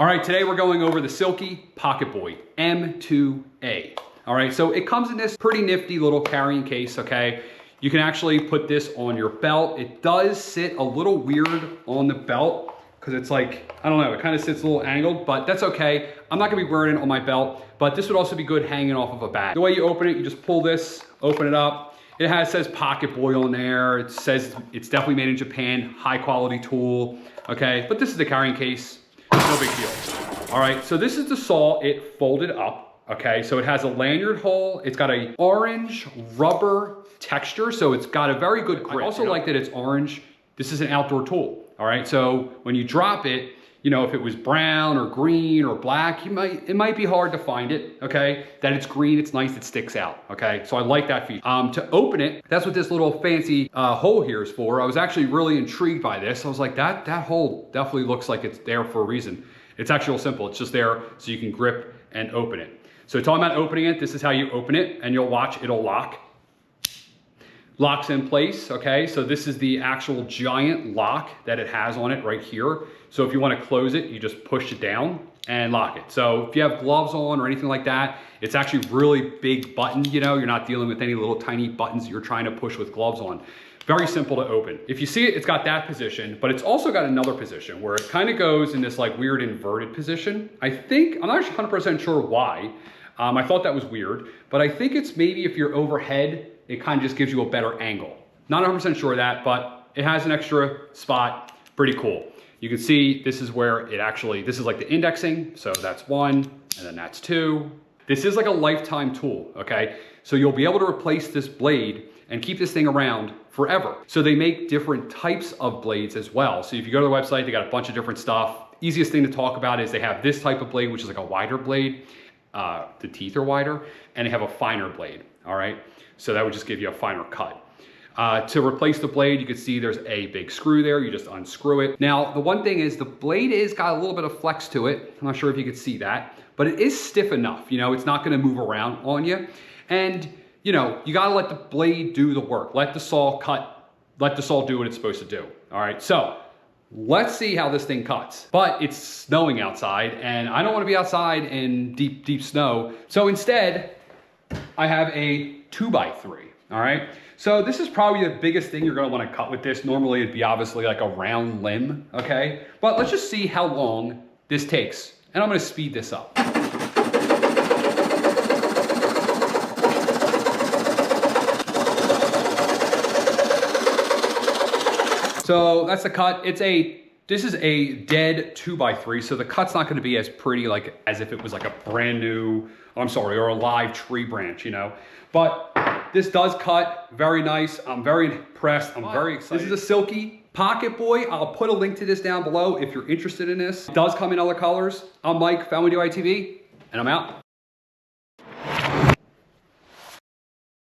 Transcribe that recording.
All right, today we're going over the Silky Pocket Boy M2A. All right, so it comes in this pretty nifty little carrying case, okay? You can actually put this on your belt. It does sit a little weird on the belt because it's like, I don't know, it kind of sits a little angled, but that's okay. I'm not gonna be wearing it on my belt, but this would also be good hanging off of a bag. The way you open it, you just pull this, open it up. It says Pocket Boy on there. It says it's definitely made in Japan, high quality tool, okay? But this is the carrying case. No big deal. All right, so this is the saw. It folded up, okay? So it has a lanyard hole. It's got a orange rubber texture, so it's got a very good grip. I also like that it's orange. This is an outdoor tool, all right? So when you drop it, you know, if it was brown or green or black, it might be hard to find it, okay? That it's green, it's nice, it sticks out, okay? So I like that feature. To open it, that's what this little fancy hole here is for. I was actually really intrigued by this. I was like, that hole definitely looks like it's there for a reason. It's actually real simple. It's just there so you can grip and open it. So talking about opening it, this is how you open it, and you'll watch, it'll lock. Locks in place, okay? So this is the actual giant lock that it has on it right here. So if you want to close it, you just push it down and lock it. So if you have gloves on or anything like that, it's actually really big button, you know, you're not dealing with any little tiny buttons that you're trying to push with gloves on. Very simple to open. If you see it, it's got that position, but it's also got another position where it kind of goes in this like weird inverted position. I'm not 100% sure why. I thought that was weird, but I think it's maybe if you're overhead, it kind of just gives you a better angle. Not 100% sure of that, but it has an extra spot. Pretty cool. You can see this is where it actually, this is like the indexing. So that's 1, and then that's 2. This is like a lifetime tool, okay? So you'll be able to replace this blade and keep this thing around forever. So they make different types of blades as well. So if you go to the website, they got a bunch of different stuff. Easiest thing to talk about is they have this type of blade, which is like a wider blade. The teeth are wider, and they have a finer blade, all right? So that would just give you a finer cut. To replace the blade, you can see there's a big screw there. You just unscrew it. Now, the one thing is the blade is got a little bit of flex to it. I'm not sure if you could see that, but it is stiff enough. You know, it's not gonna move around on you. And, you know, you gotta let the blade do the work. Let the saw cut, let the saw do what it's supposed to do. All right, so let's see how this thing cuts. But it's snowing outside, and I don't wanna be outside in deep, deep snow. So instead, I have a 2x3, all right? So this is probably the biggest thing you're gonna wanna cut with this. Normally it'd be obviously like a round limb, okay? But let's just see how long this takes. And I'm gonna speed this up. So that's the cut. This is a dead 2x3, so the cut's not gonna be as pretty like as if it was like a brand new, or a live tree branch, you know? But this does cut very nice. I'm very impressed. I'm very excited. This is a Silky Pocket Boy. I'll put a link to this down below if you're interested in this. It does come in other colors. I'm Mike, Family DIY TV, and I'm out.